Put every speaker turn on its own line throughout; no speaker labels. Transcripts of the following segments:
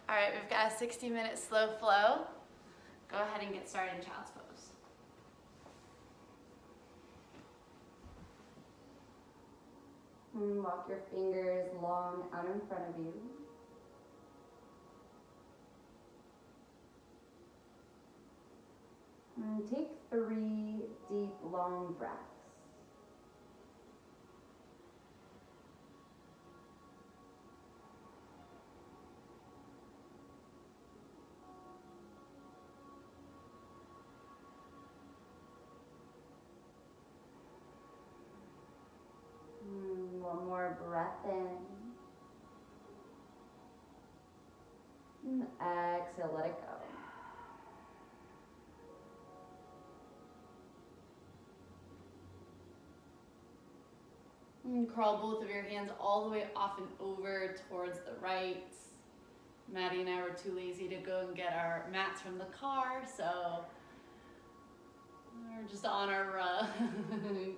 All right, we've got a 60-minute slow flow. Go ahead and get started in child's pose.
Walk your fingers long out in front of you. And take 3 deep, long breaths. One more breath in. And exhale, let it go.
And crawl both of your hands all the way off and over towards the right. Maddie and I were too lazy to go and get our mats from the car, so we're just on our run.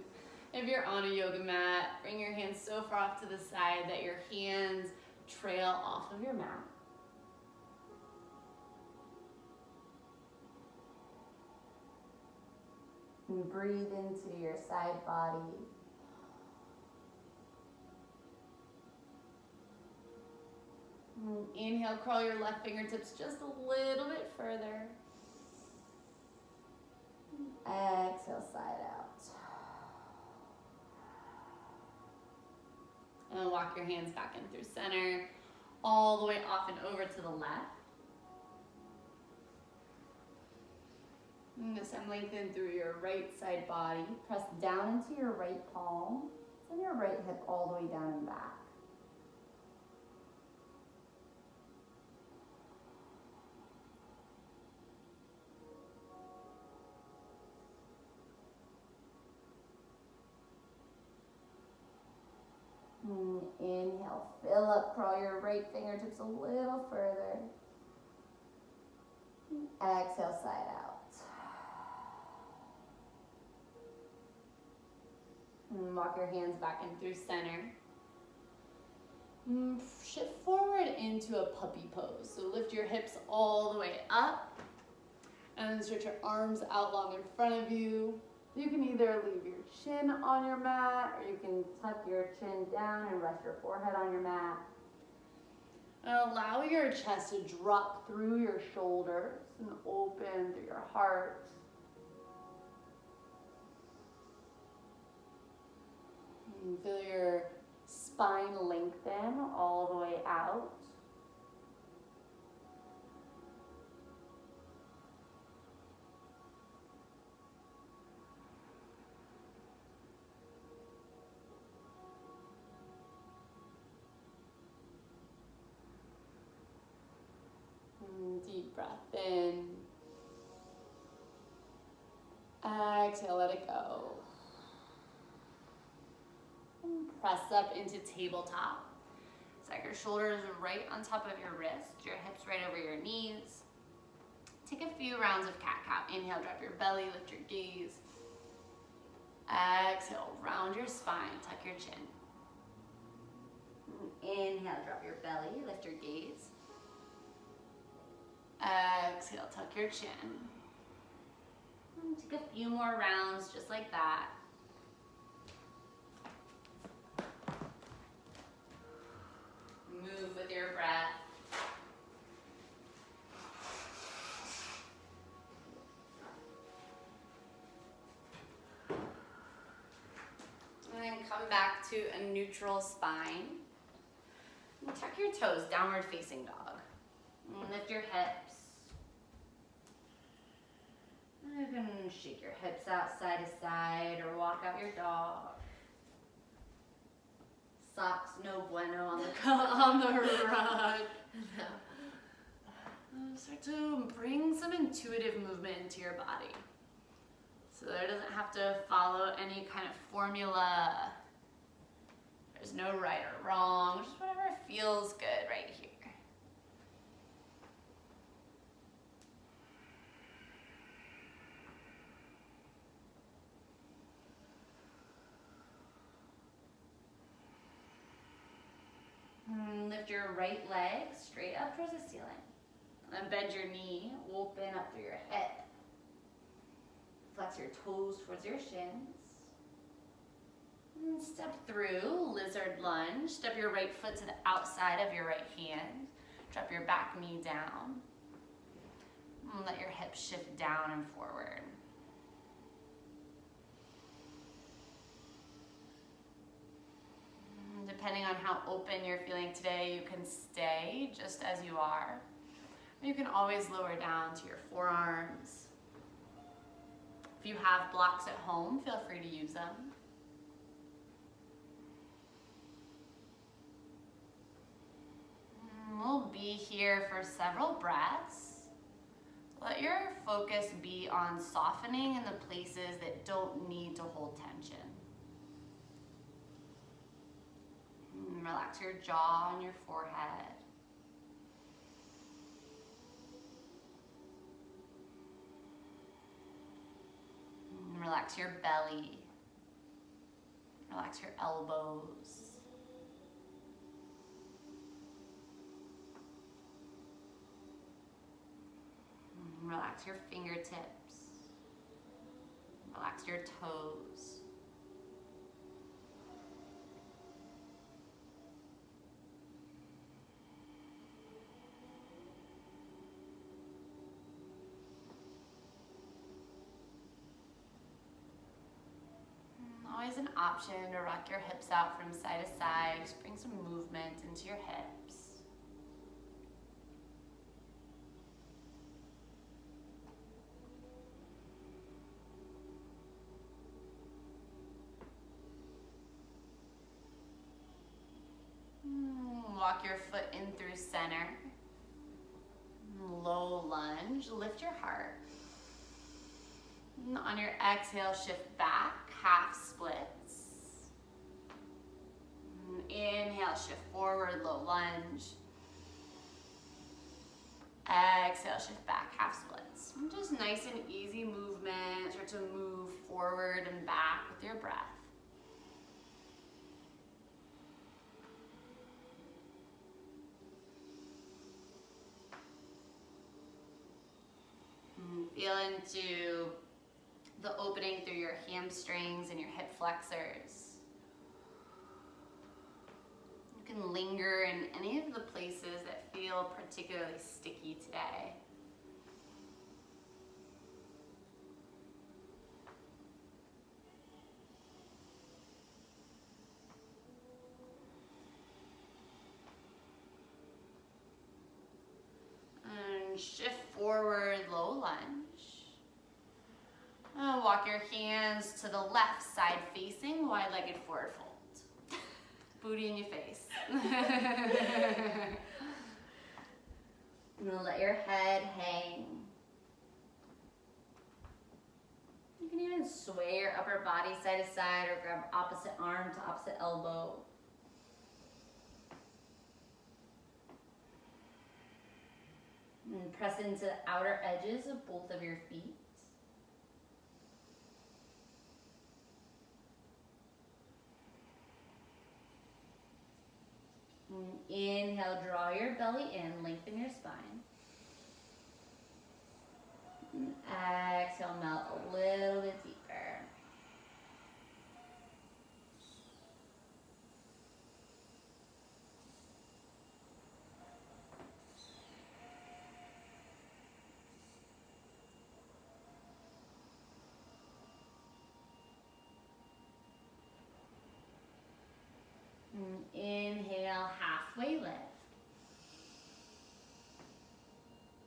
If you're on a yoga mat, bring your hands so far off to the side that your hands trail off of your mat.
And breathe into your side body.
Inhale, crawl your left fingertips just a little bit further.
Exhale, side out.
And walk your hands back in through center, all the way off and over to the left. And just lengthen through your right side body.
Press down into your right palm. Send your right hip all the way down and back. Inhale, fill up, crawl your right fingertips a little further. Exhale, side out.
And walk your hands back in through center. Shift forward into a puppy pose. So lift your hips all the way up and then stretch your arms out long in front of you. You can either leave your chin on your mat or you can
Tuck your chin down and rest your forehead on your mat.
and allow your chest to drop through your shoulders and open through your heart. And feel your spine lengthen all the way out. Deep breath in. Exhale, let it go. Press up into tabletop. Stack your shoulders right on top of your wrist, your hips right over your knees. Take a few rounds of cat-cow. Inhale, drop your belly, lift your gaze. Exhale, round your spine, tuck your chin. Inhale, drop your belly, lift your gaze. Exhale, tuck your chin. And take a few more rounds just like that. Move with your breath. And then come back to a neutral spine. And tuck your toes, downward facing dog. And lift your hips. You can shake your hips out side to side or walk out your dog. Socks no bueno on the rug. Start to bring some intuitive movement into your body. So that it doesn't have to follow any kind of formula. There's no right or wrong, just whatever feels good right here. Lift your your right leg straight up towards the ceiling. And then bend your knee, open up through your hip. Flex your toes towards your shins. And step through, lizard lunge. Step your right foot to the outside of your right hand. Drop your back knee down. And let your hips shift down and forward. Depending on how open you're feeling today, you can stay just as you are. You can always lower down to your forearms. If you have blocks at home, feel free to use them. We'll be here for several breaths. Let your focus be on softening in the places that don't need to hold tension. Relax your jaw and your forehead. Relax your belly. Relax your elbows. Relax your fingertips. Relax your toes. Always an option to rock your hips out from side to side. Just bring some movement into your hips. Walk your foot in through center. Low lunge, lift your heart. On your exhale, shift back, half splits. Inhale, shift forward, low lunge. Exhale, shift back, half splits. Just nice and easy movement. Start to move forward and back with your breath. Feel into the opening through your hamstrings and your hip flexors. You can linger in any of the places that feel particularly sticky today. And shift forward, low lunge. Walk your hands to the left side facing, wide-legged forward fold. Booty in your face. I'm gonna let your head hang. You can even sway your upper body side to side or grab opposite arm to opposite elbow. And press into the outer edges of both of your feet. Inhale, draw your belly in, lengthen your spine. And exhale, melt a little bit deeper. Inhale, halfway lift.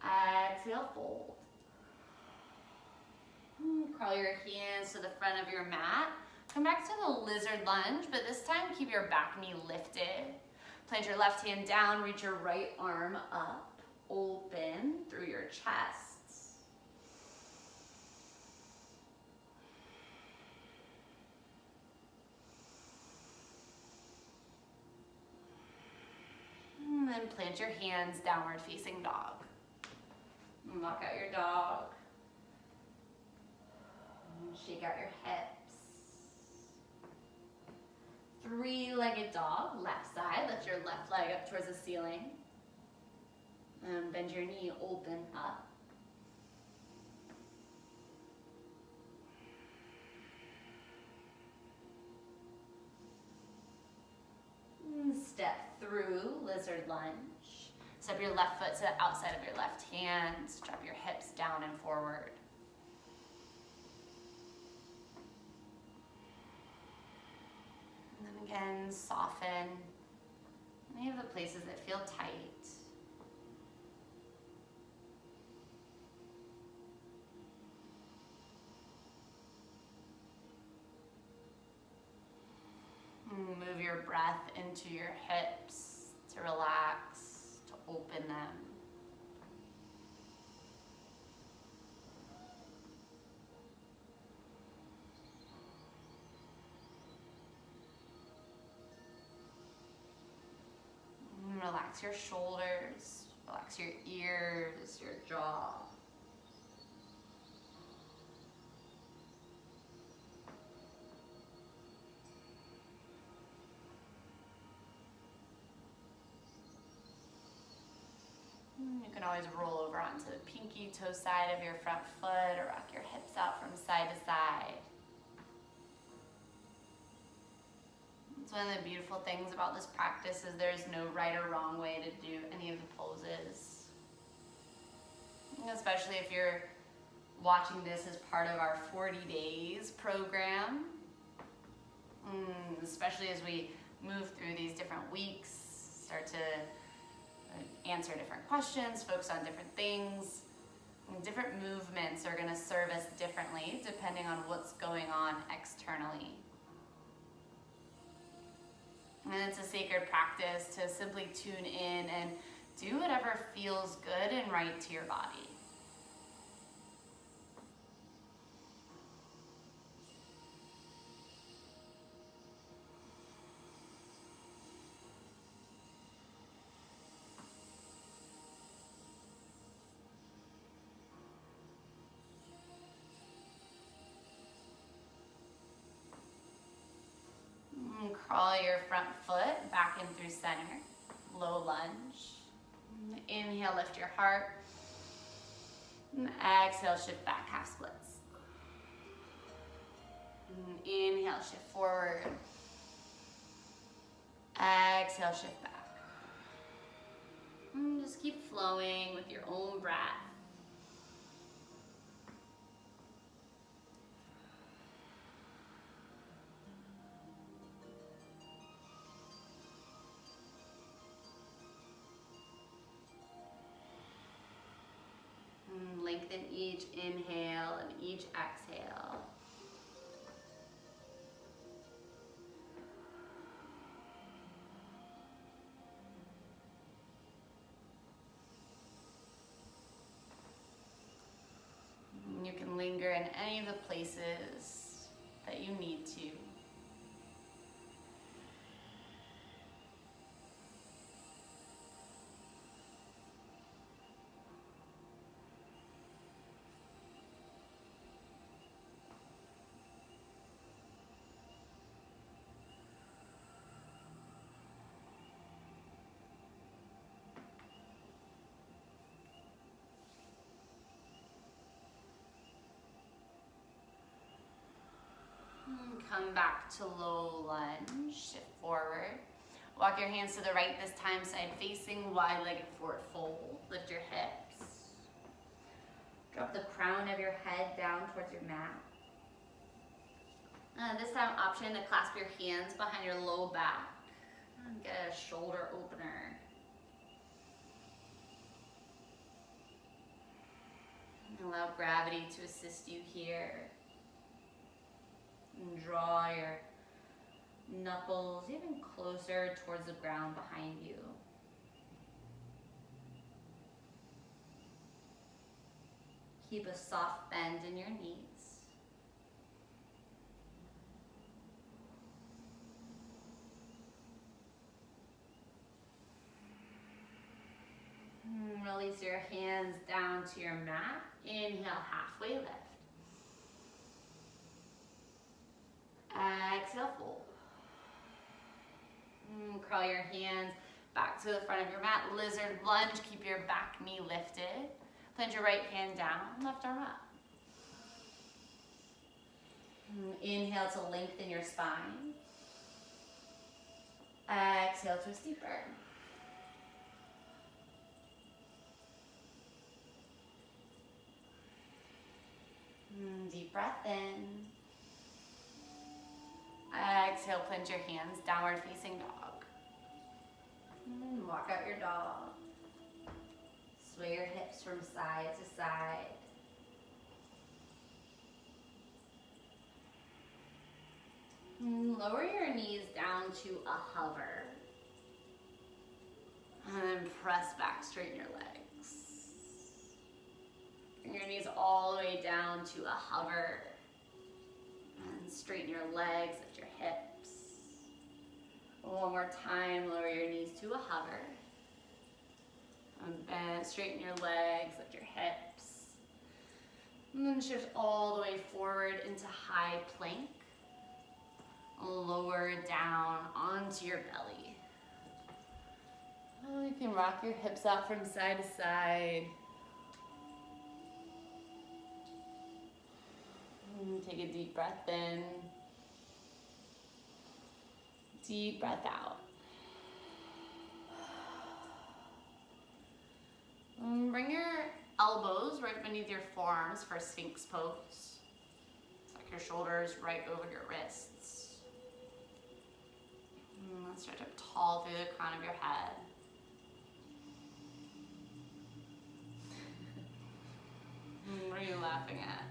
Exhale, fold. Crawl your hands to the front of your mat. Come back to the lizard lunge, but this time keep your back knee lifted. Plant your left hand down, reach your right arm up, open through your chest. And then plant your hands downward facing dog. And walk out your dog. And shake out your hips. Three-legged dog, left side. Lift your left leg up towards the ceiling. And bend your knee, open up. Step through lizard lunge. Step your left foot to the outside of your left hand. Drop your hips down and forward. And then again, soften any of the places that feel tight. Move your breath into your hips to relax, to open them. Relax your shoulders, relax your ears, your jaw. You can always roll over onto the pinky toe side of your front foot or rock your hips out from side to side. It's one of the beautiful things about this practice is there's no right or wrong way to do any of the poses. Especially if you're watching this as part of our 40 days program. Especially as we move through these different weeks, start to answer different questions, focus on different things. And different movements are going to serve us differently depending on what's going on externally. And it's a sacred practice to simply tune in and do whatever feels good and right to your body. Crawl your front foot back in through center, low lunge. Inhale, lift your heart. And exhale, shift back, half splits. Inhale, shift forward. Exhale, shift back. And just keep flowing with your own breath. Lengthen each inhale and each exhale. You can linger in any of the places that you need to. Come back to low lunge, shift forward. Walk your hands to the right this time, side facing, wide-legged forward fold. Lift your hips. Drop the crown of your head down towards your mat. This time, option to clasp your hands behind your low back. And get a shoulder opener. And allow gravity to assist you here. And draw your knuckles even closer towards the ground behind you. Keep a soft bend in your knees. And release your hands down to your mat. Inhale, halfway lift. Exhale, fold. Crawl your hands back to the front of your mat. Lizard lunge, keep your back knee lifted. Plant your right hand down, left arm up. Inhale to lengthen your spine. Exhale, twist deeper. Deep breath in. Exhale, plant your hands, downward facing dog. Walk out your dog. Sway your hips from side to side. Lower your knees down to a hover. And then press back, straighten your legs. Bring your knees all the way down to a hover. And straighten your legs, lift your hips. One more time, lower your knees to a hover. And bend, straighten your legs, lift your hips. And then shift all the way forward into high plank. Lower down onto your belly. You can rock your hips out from side to side. Take a deep breath in. Deep breath out. Bring your elbows right beneath your forearms for Sphinx pose. Tuck your shoulders right over your wrists. Stretch up tall through the crown of your head. What are you laughing at?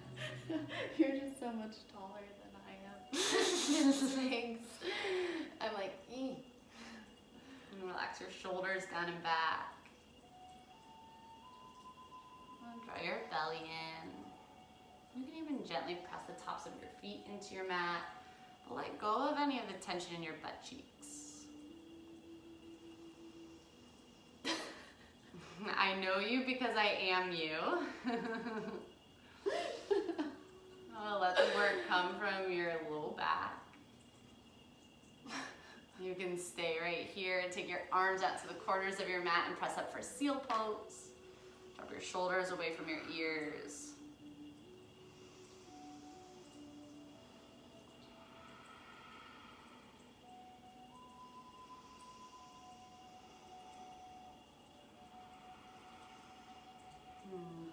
You're just so much taller than I am. Thanks. I'm like,
And relax your shoulders down and back. Draw your belly in. You can even gently press the tops of your feet into your mat, but let go of any of the tension in your butt cheeks. I know you because I am you. Let the work come from your low back. You can stay right here and take your arms out to the corners of your mat and press up for seal pose. Drop your shoulders away from your ears.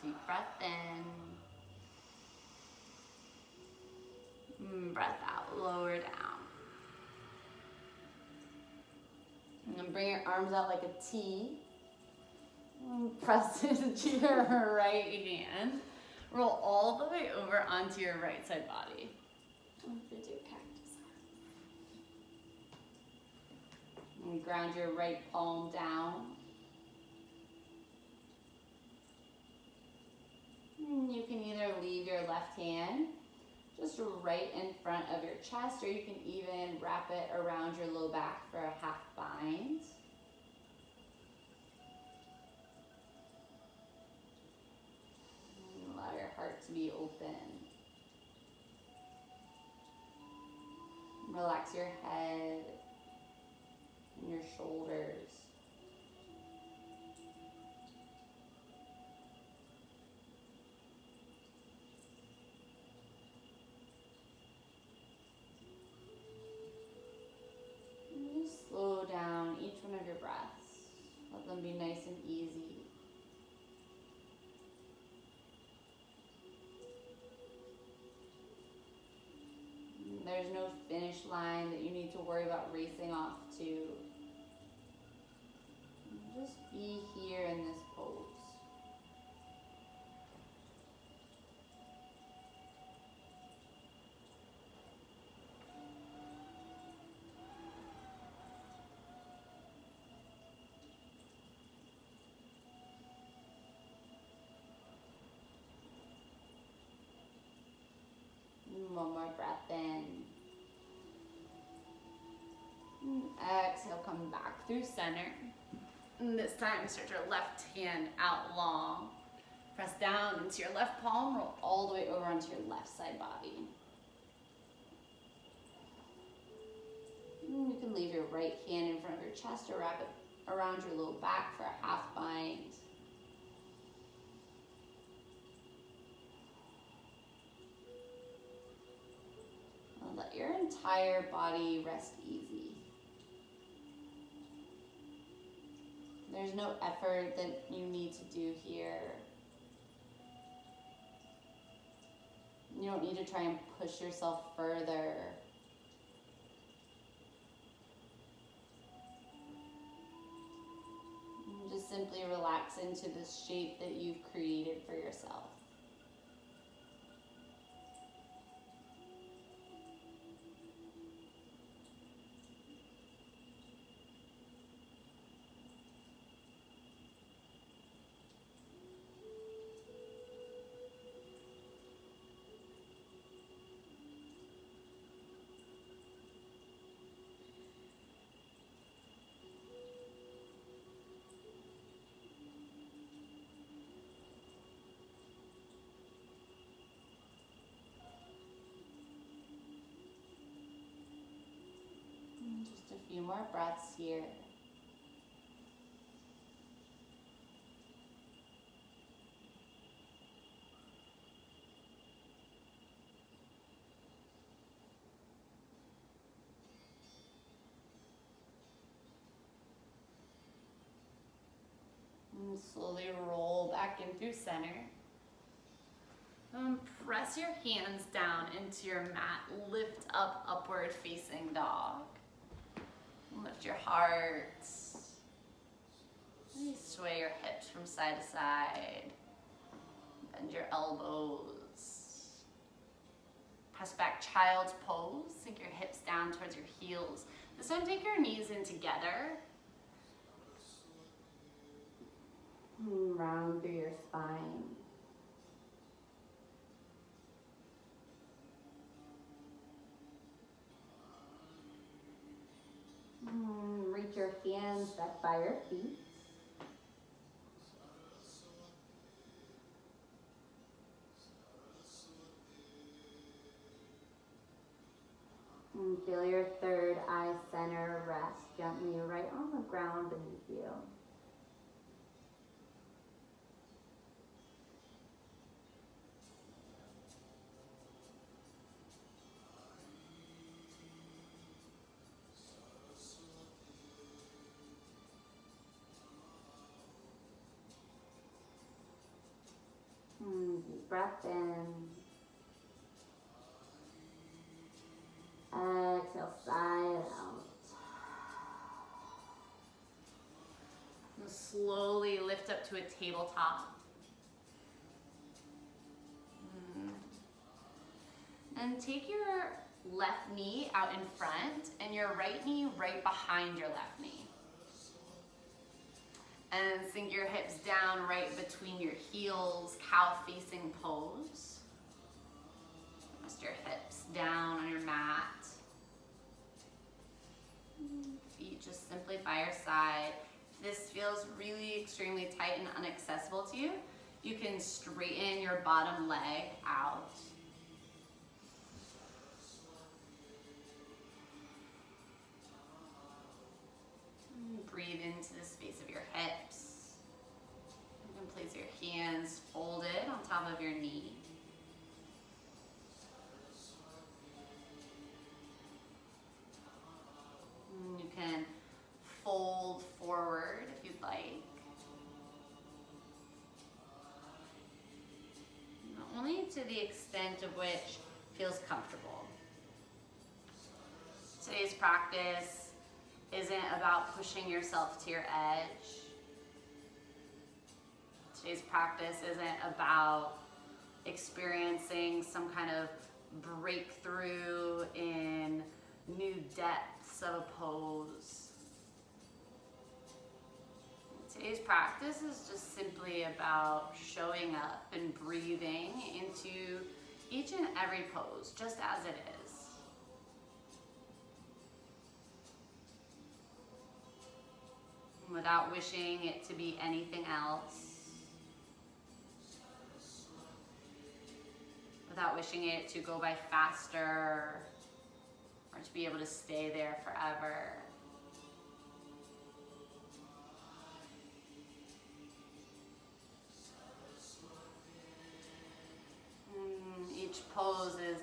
Deep breath in. Breath out, lower down. And then bring your arms out like a T. Press into your right hand. Roll all the way over onto your right side body.
Do cactus.
And ground your right palm down. You can either leave your left hand just right in front of your chest, or you can even wrap it around your low back for a half bind. And allow your heart to be open. Relax your head and your shoulders. Slow down each one of your breaths. Let them be nice and easy. There's no finish line that you need to worry about racing off to. Just be here in this pose. One more breath in. Exhale, come back through center. And this time, stretch your left hand out long. Press down into your left palm, roll all the way over onto your left side body.
You can leave your right hand in front of your chest or wrap it around your low back for a half bind. And let your entire body rest easy. There's no effort that you need to do here. You don't need to try and push yourself further. Just simply relax into this shape that you've created for yourself. Just a few more breaths here. And slowly roll back in through center.
Press your hands down into your mat. Lift up, upward facing dog. Lift your heart. Sway your hips from side to side. Bend your elbows. Press back child's pose. Sink your hips down towards your heels. This time take your knees in together.
Round through your spine. Reach your hands back by your feet. And feel your third eye center rest gently right on the ground beneath you. Deep breath in. Exhale, sigh it out.
And slowly lift up to a tabletop. And take your left knee out in front and your right knee right behind your left knee. And sink your hips down right between your heels, cow facing pose. Rest your hips down on your mat. Feet just simply by your side. If this feels really extremely tight and inaccessible to you, you can straighten your bottom leg out. Breathe into the space of your hips. You can place your hands folded on top of your knee. And you can fold forward if you'd like. Only to the extent of which feels comfortable. Today's practice isn't about pushing yourself to your edge. Today's practice isn't about experiencing some kind of breakthrough in new depths of a pose. Today's practice is just simply about showing up and breathing into each and every pose, just as it is. Without wishing it to be anything else. Without wishing it to go by faster or to be able to stay there forever. Each pose is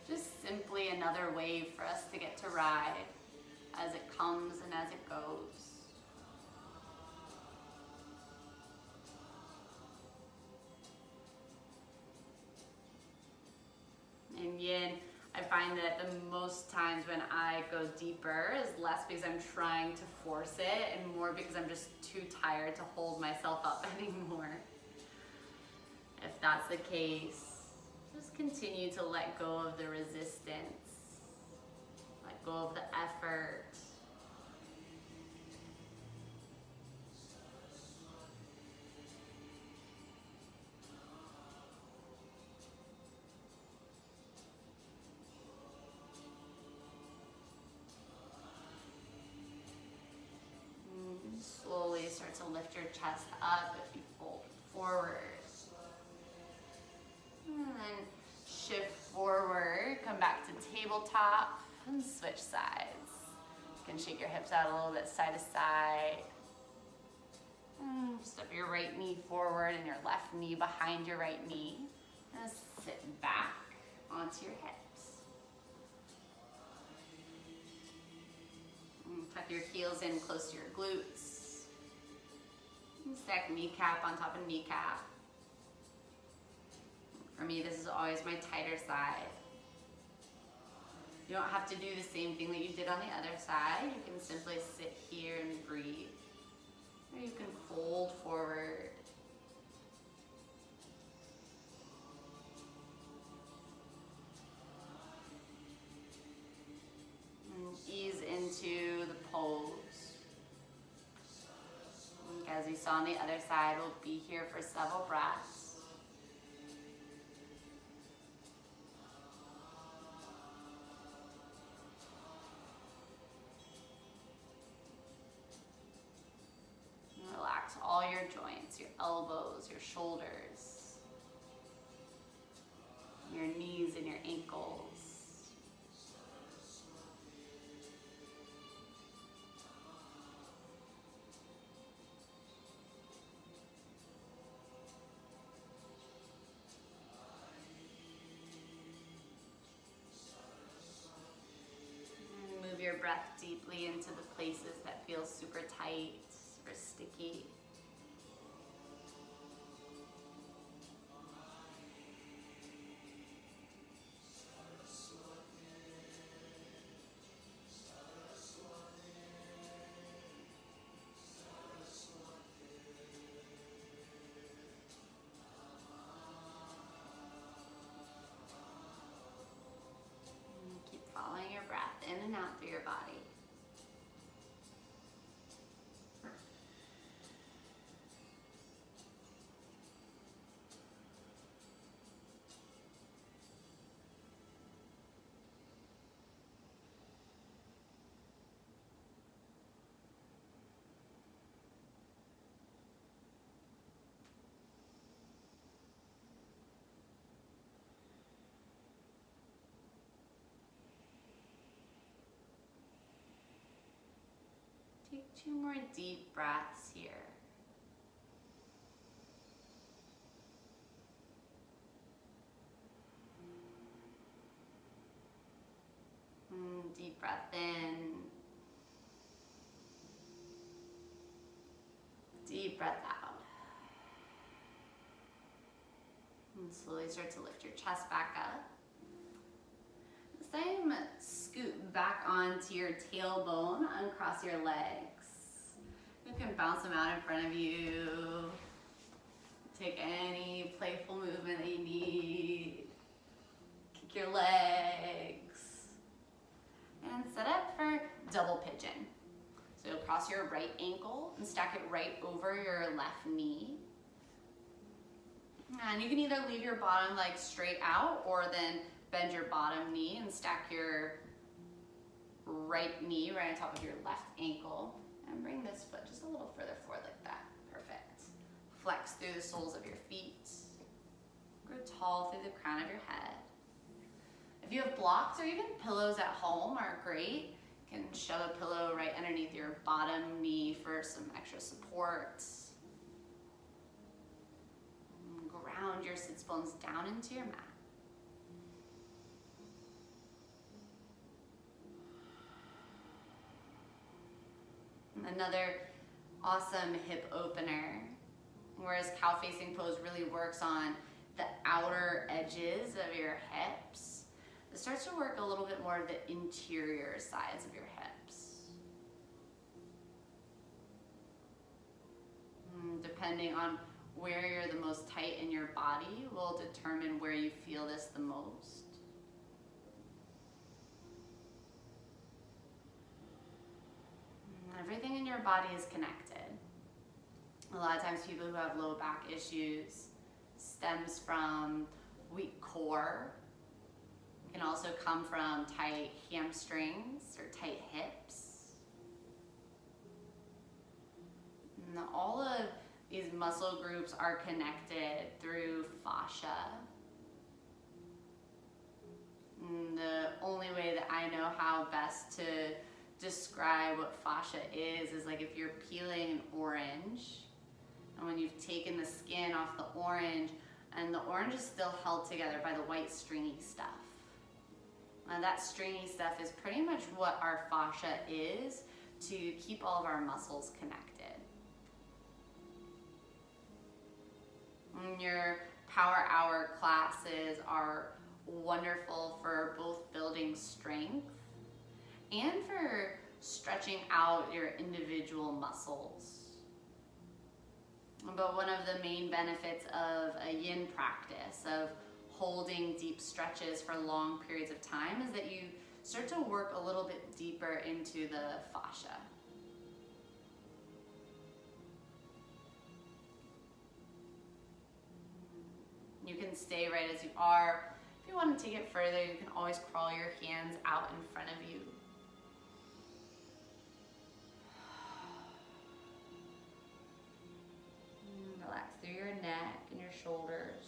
just simply another way for us to get to ride as it comes and as it goes. And yin, I find that the most times when I go deeper is less because I'm trying to force it and more because I'm just too tired to hold myself up anymore. If that's the case, just continue to let go of the resistance, let go of the effort. Slowly start to lift your chest up if you fold forward. And then shift forward, come back to tabletop and switch sides. You can shake your hips out a little bit side to side. Step your right knee forward and your left knee behind your right knee. And sit back onto your hips. Tuck your heels in close to your glutes. Stack kneecap on top of kneecap. For me, this is always my tighter side. You don't have to do the same thing that you did on the other side. You can simply sit here and breathe. Or you can fold forward. And ease into the pose. As we saw on the other side, we'll be here for several breaths. Relax all your joints, your elbows, your shoulders, your knees and your ankles. Move your breath deeply into the places that feel super tight, super sticky. Keep following your breath in and out through your body. Take 2 more deep breaths here. Deep breath in. Deep breath out. And slowly start to lift your chest back up. This time, scoot back onto your tailbone, uncross your legs. You can bounce them out in front of you. Take any playful movement that you need. Kick your legs. And set up for double pigeon. So you'll cross your right ankle and stack it right over your left knee. And you can either leave your bottom leg straight out or then bend your bottom knee and stack your right knee right on top of your left ankle. And bring this foot just a little further forward like that. Perfect. Flex through the soles of your feet. Grow tall through the crown of your head. If you have blocks or even pillows at home are great. You can shove a pillow right underneath your bottom knee for some extra support. Ground your sits bones down into your mat. Another awesome hip opener, whereas cow facing pose really works on the outer edges of your hips. It starts to work a little bit more of the interior sides of your hips. Depending on where you're the most tight in your body will determine where you feel this the most. Everything in your body is connected. A lot of times people who have low back issues stems from weak core. It can also come from tight hamstrings or tight hips. And all of these muscle groups are connected through fascia. And the only way that I know how best to describe what fascia is like if you're peeling an orange, and when you've taken the skin off the orange, and the orange is still held together by the white stringy stuff. Now that stringy stuff is pretty much what our fascia is to keep all of our muscles connected. And your power hour classes are wonderful for both building strength and for stretching out your individual muscles. But one of the main benefits of a yin practice, of holding deep stretches for long periods of time, is that you start to work a little bit deeper into the fascia. You can stay right as you are. If you want to take it further, you can always crawl your hands out in front of you. Relax through your neck and your shoulders.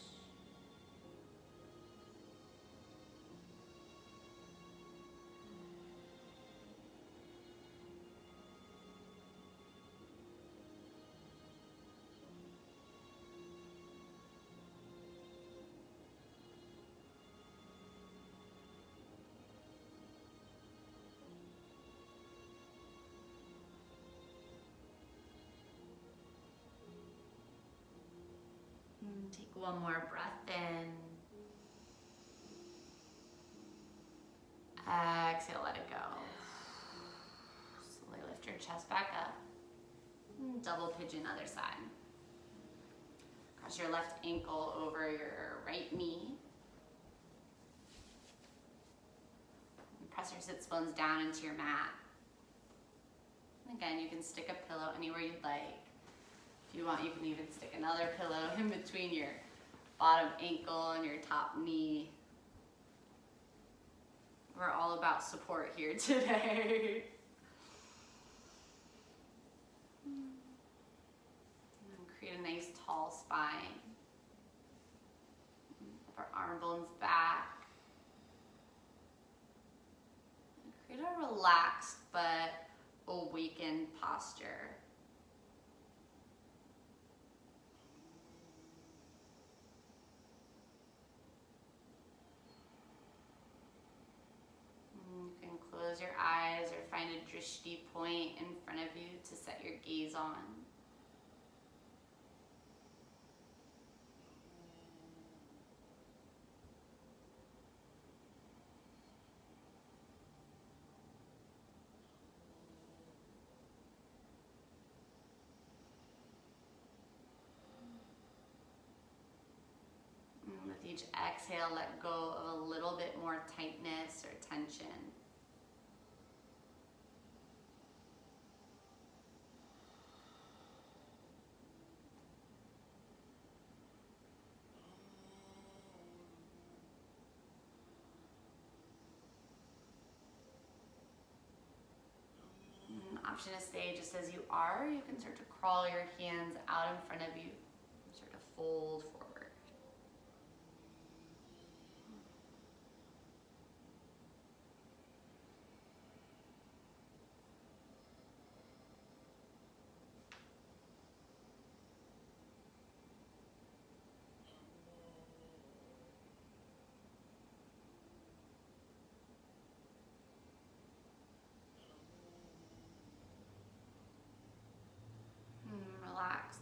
Take one more breath in. Exhale, let it go. Slowly lift your chest back up. Double pigeon other side. Cross your left ankle over your right knee. And press your sits bones down into your mat. And again, you can stick a pillow anywhere you'd like. If you want, you can even stick another pillow in between your bottom ankle and your top knee. We're all about support here today. And create a nice tall spine. Upper arm bones back. And create a relaxed but awakened posture. Close your eyes or find a drishti point in front of you to set your gaze on. And with each exhale, let go of a little bit more tightness or tension. Option to stay just as you are. You can start to crawl your hands out in front of you, start to fold forward.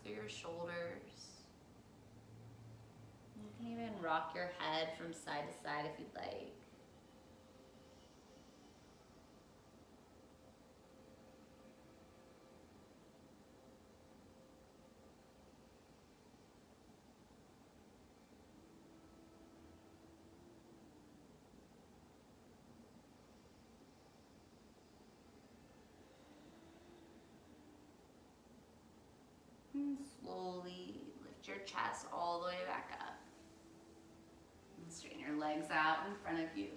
through your shoulders. You can even rock your head from side to side if you'd like. And slowly lift your chest all the way back up. And straighten your legs out in front of you.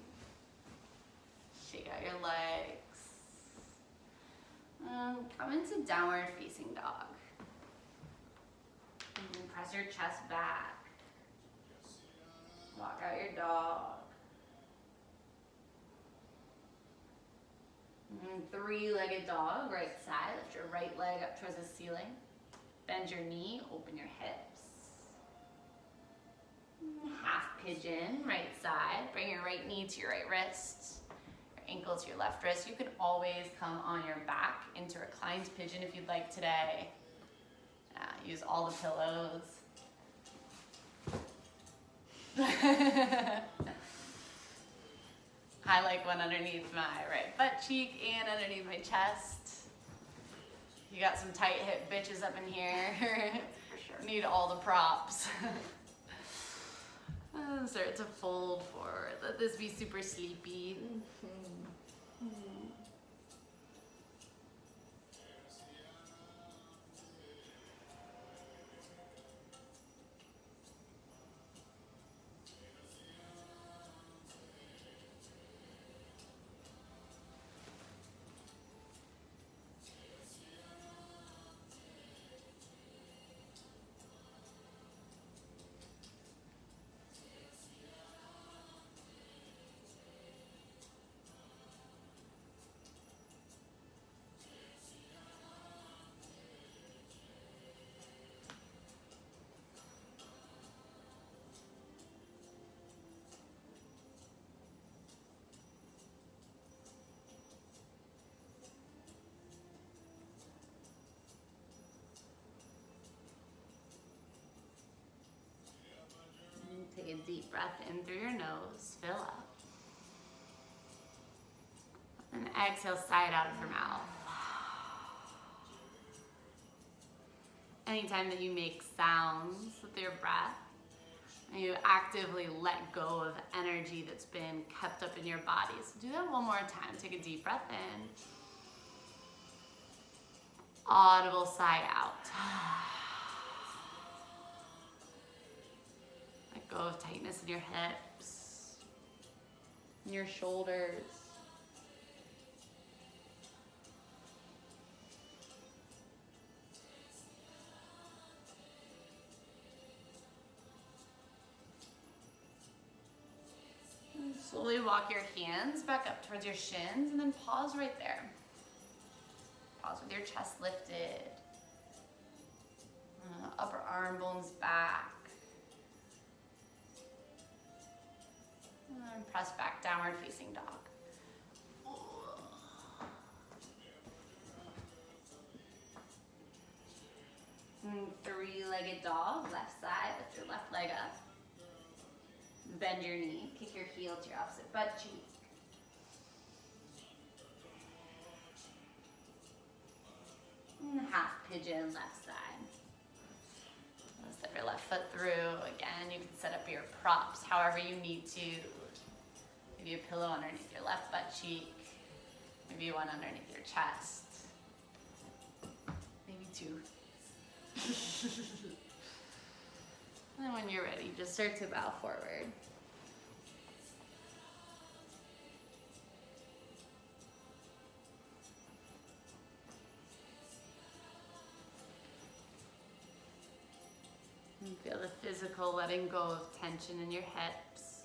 Shake out your legs. Come into downward facing dog. And then press your chest back. Walk out your dog. And three-legged dog, right side. Lift your right leg up towards the ceiling. Bend your knee, open your hips. Half pigeon, right side. Bring your right knee to your right wrist. Your ankle to your left wrist. You can always come on your back into reclined pigeon if you'd like today. Use all the pillows. I like one underneath my right butt cheek and underneath my chest. You got some tight hip bitches up in here.
For sure.
Need all the props. Start to fold forward. Let this be super sleepy. Take a deep breath in through your nose, fill up. And exhale, sigh it out of your mouth. Anytime that you make sounds with your breath, and you actively let go of energy that's been kept up in your body. So do that one more time. Take a deep breath in. Audible sigh out. Let go of tightness in your hips, in your shoulders. And slowly walk your hands back up towards your shins and then pause right there. Pause with your chest lifted. Upper arm bones back. And press back, downward facing dog. And three-legged dog, left side, lift your left leg up. Bend your knee, kick your heel to your opposite butt cheek. And half pigeon, left side. Step your left foot through. Again, you can set up your props however you need to. Maybe a pillow underneath your left butt cheek. Maybe one underneath your chest. Maybe two. And then when you're ready, just start to bow forward. And feel the physical letting go of tension in your hips,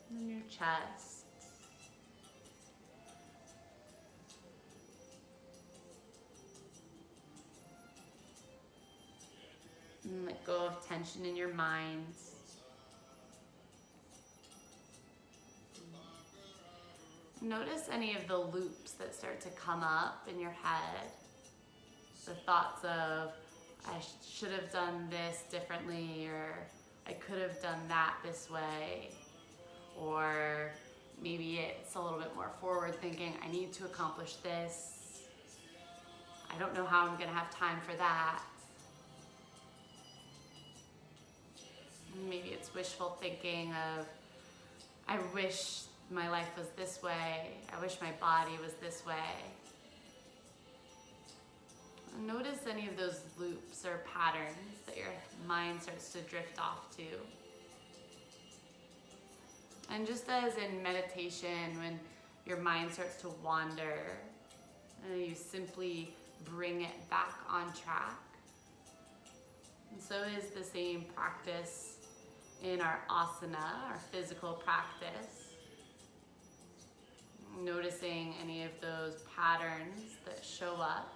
and your chest. And let go of tension in your mind. Notice any of the loops that start to come up in your head. the thoughts of, I should have done this differently, or I could have done that this way, or maybe it's a little bit more forward thinking, I need to accomplish this. I don't know how I'm gonna have time for that. Maybe it's wishful thinking of, I wish my life was this way. I wish my body was this way. Notice any of those loops or patterns that your mind starts to drift off to. And just as in meditation, when your mind starts to wander, you simply bring it back on track. And so is the same practice in our asana, our physical practice. Noticing any of those patterns that show up.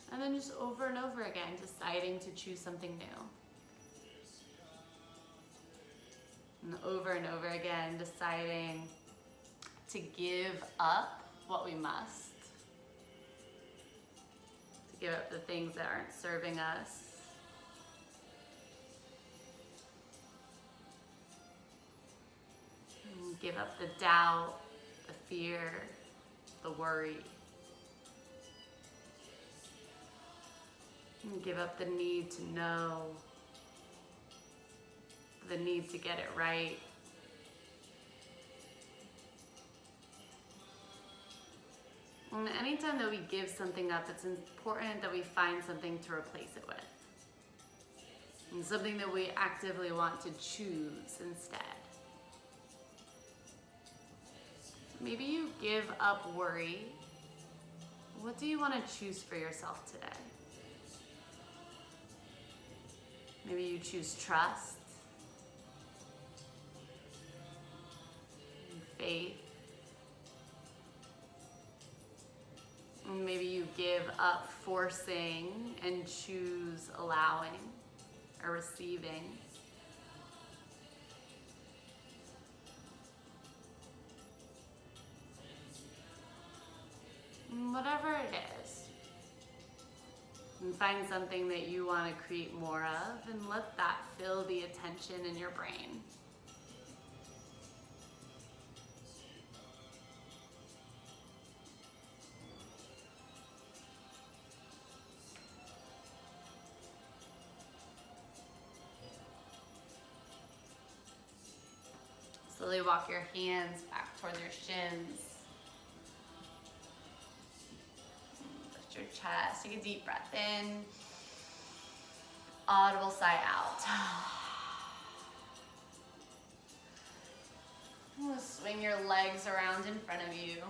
And then just over and over again, deciding to choose something new. And over again, deciding to give up what we must. To give up the things that aren't serving us. And give up the doubt, the fear, the worry. And give up the need to know, the need to get it right. And anytime that we give something up, it's important that we find something to replace it with. And something that we actively want to choose instead. Maybe you give up worry. What do you want to choose for yourself today? Maybe you choose trust, faith. And maybe you give up forcing and choose allowing or receiving. Whatever it is. And find something that you want to create more of and let that fill the attention in your brain. Slowly walk your hands back towards your shins. Your chest. Take a deep breath in. Audible sigh out. Swing your legs around in front of you.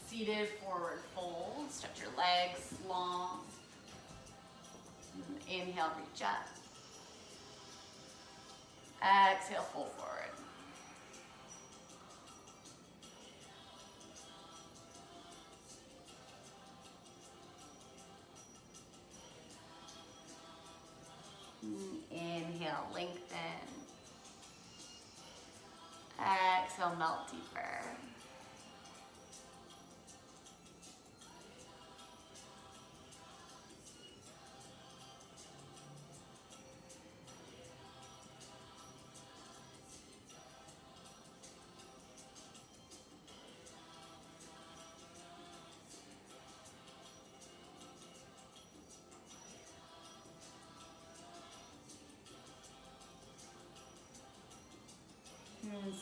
Seated forward fold. Stretch your legs long. Inhale, reach up. Exhale, fold forward. Inhale, lengthen. Exhale, melt deeper.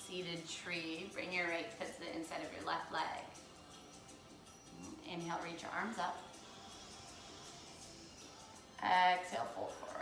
Seated tree. Bring your right foot to the inside of your left leg. Inhale, reach your arms up. Exhale, fold forward.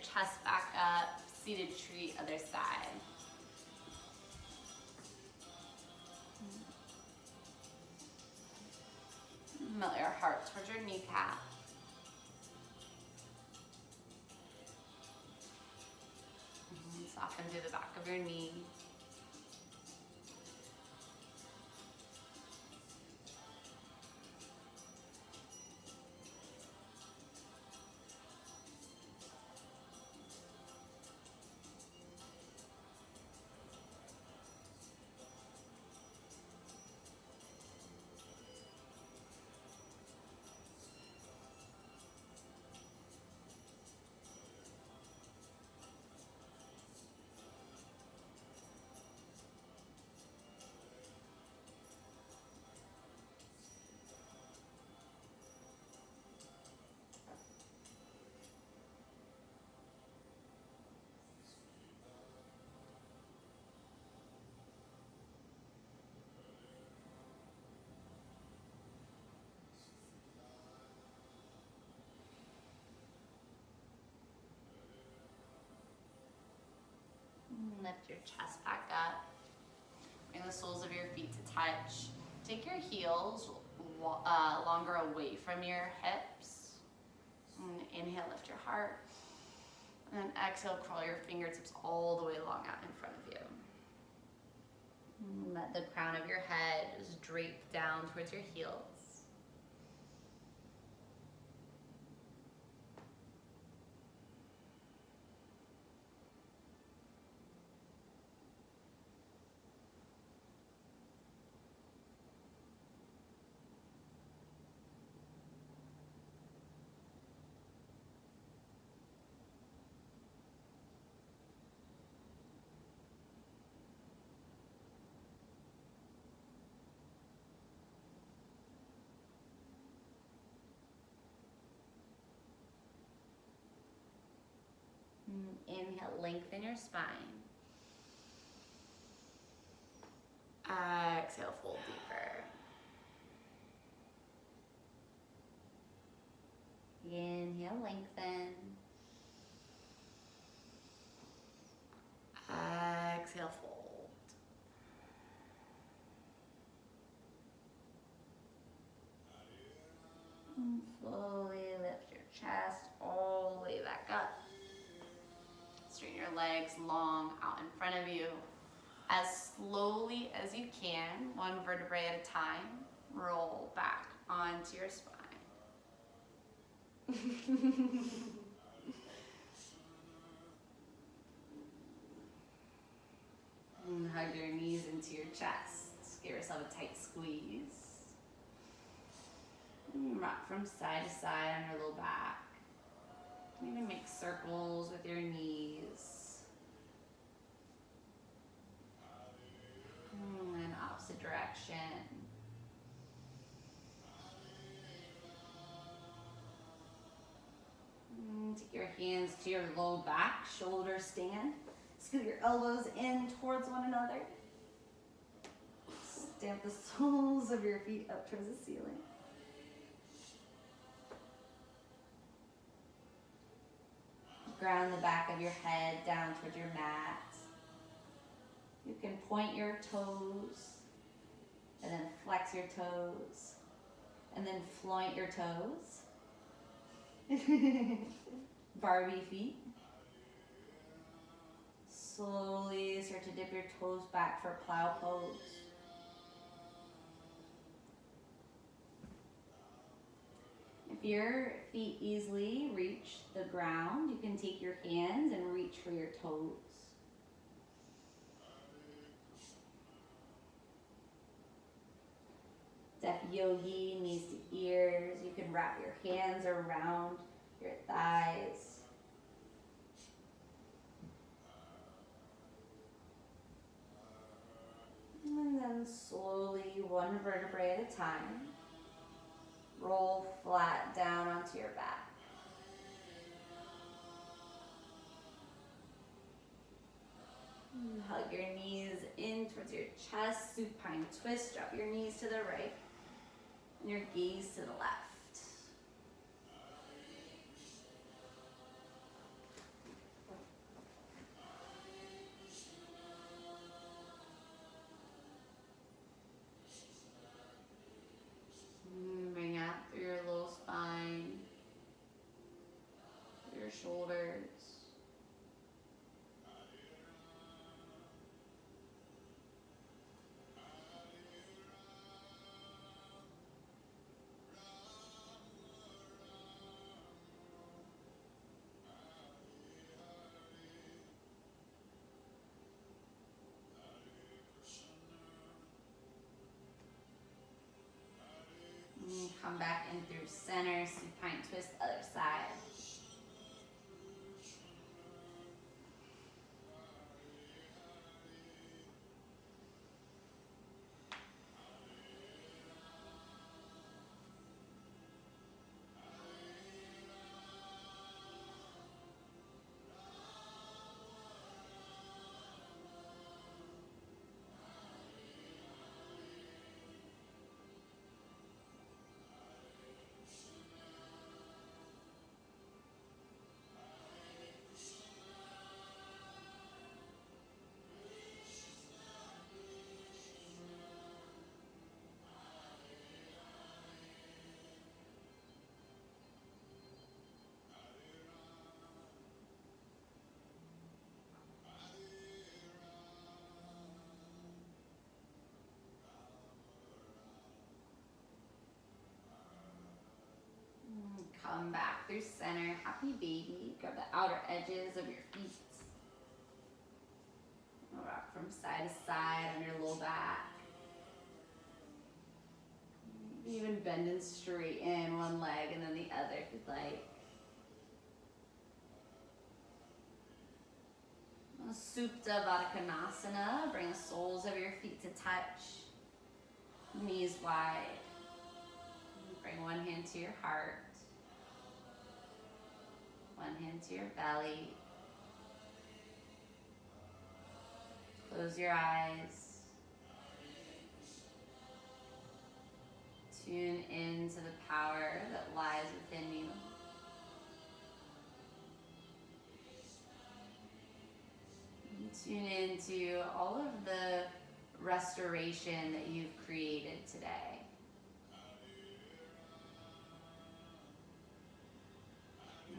chest back up, seated tree, other side. Melt your heart towards your kneecap. And soften through the back of your knee. Lift your chest back up. Bring the soles of your feet to touch. Take your heels longer away from your hips. And inhale, lift your heart. And then exhale, crawl your fingertips all the way long out in front of you. And let the crown of your head just drape down towards your heels. Inhale, lengthen your spine. Exhale, fold deeper. Inhale, lengthen. Exhale, fold. And slowly lift your chest all the way back up. Straighten your legs long out in front of you. As slowly as you can, one vertebrae at a time, roll back onto your spine. And hug your knees into your chest. Give yourself a tight squeeze. And rock from side to side on your low back. Even make circles with your knees. And opposite direction. Take your hands to your low back, shoulder stand. Scoot your elbows in towards one another. Stamp the soles of your feet up towards the ceiling. Ground the back of your head down towards your mat. You can point your toes and then flex your toes and then floint your toes. Barbie feet. Slowly start to dip your toes back for plow pose. If your feet easily reach the ground, you can take your hands and reach for your toes. Deaf yogi, knees to ears. You can wrap your hands around your thighs. And then slowly, one vertebrae at a time, roll flat down onto your back. Hug your knees in towards your chest, supine twist, drop your knees to the right, and your gaze to the left. center, supine twist, other side. Come back through center, happy baby. Grab the outer edges of your feet. Rock from side to side on your low back. Even bend and straighten one leg and then the other if you'd like. Supta Baddha Konasana. Bring the soles of your feet to touch. Knees wide. Bring one hand to your heart. One hand to your belly. Close your eyes. Tune into the power that lies within you. Tune into all of the restoration that you've created today.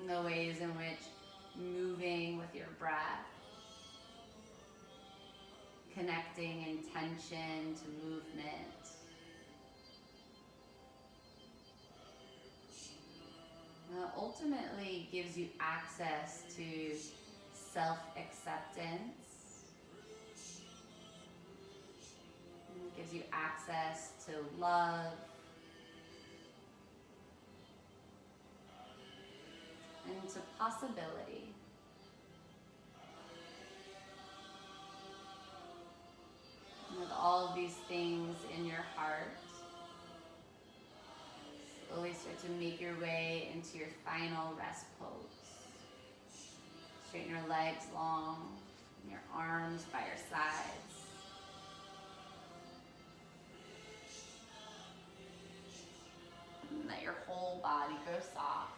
The ways in which moving with your breath, connecting intention to movement, ultimately gives you access to self-acceptance. It gives you access to love. And to possibility. And with all of these things in your heart, slowly start to make your way into your final rest pose. Straighten your legs long, and your arms by your sides. And let your whole body go soft.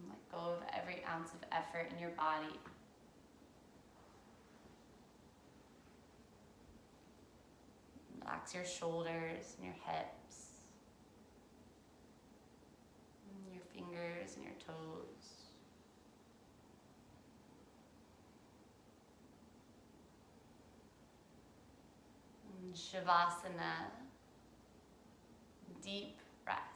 Let go of every ounce of effort in your body. Relax your shoulders and your hips, and your fingers and your toes. And Shavasana, deep rest.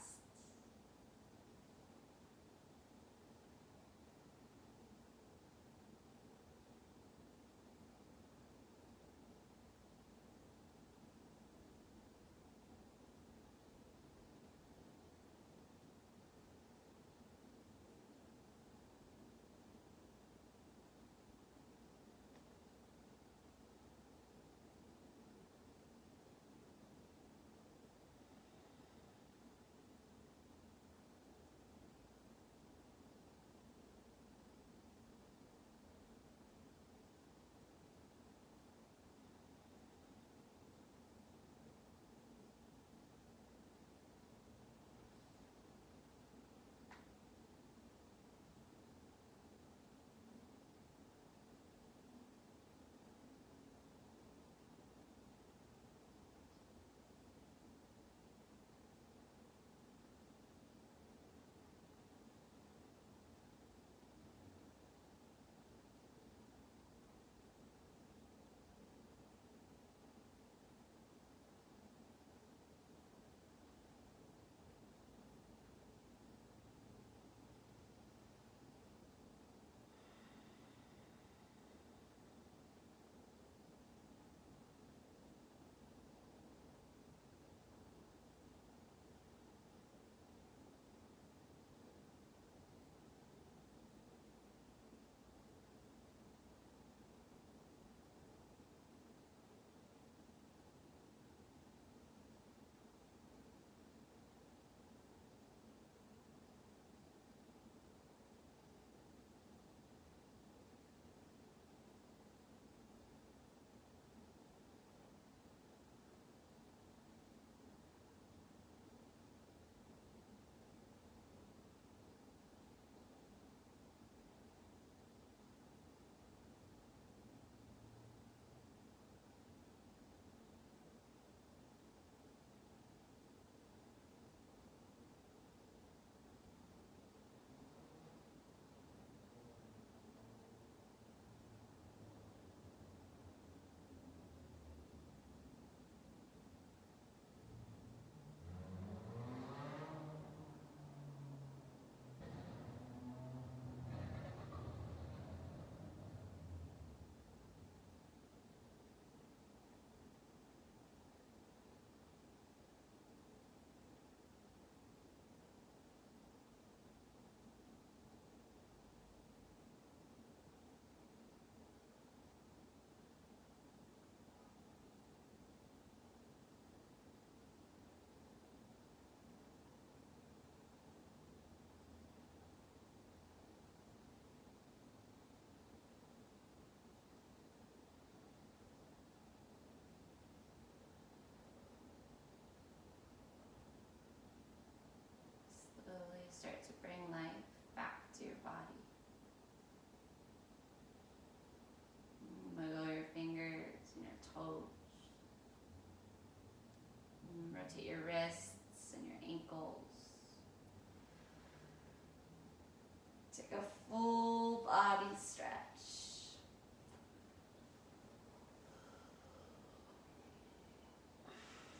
Take a full body stretch.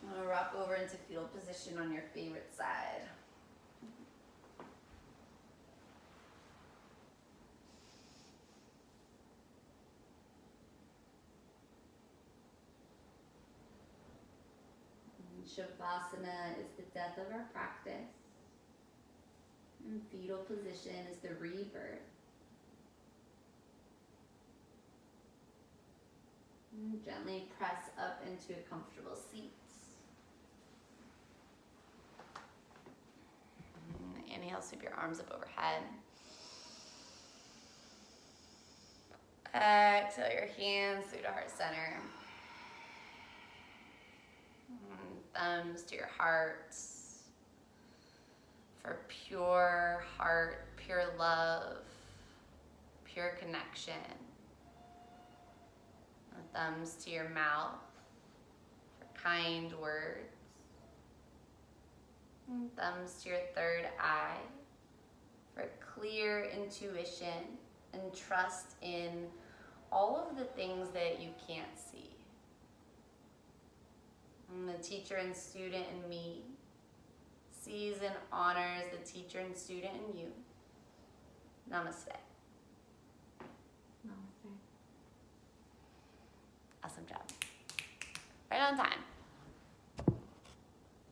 I'm gonna rock over into fetal position on your favorite side. Shavasana is the death of our practice. And fetal position is the rebirth. And gently press up into a comfortable seat. Inhale, sweep your arms up overhead. Exhale your hands through to heart center. Thumbs to your heart for pure heart, pure love, pure connection. And thumbs to your mouth for kind words. And thumbs to your third eye for clear intuition and trust in all of the things that you can't see. And the teacher and student in me sees and honors the teacher and student in you. Namaste.
Namaste.
Awesome job. Right on time.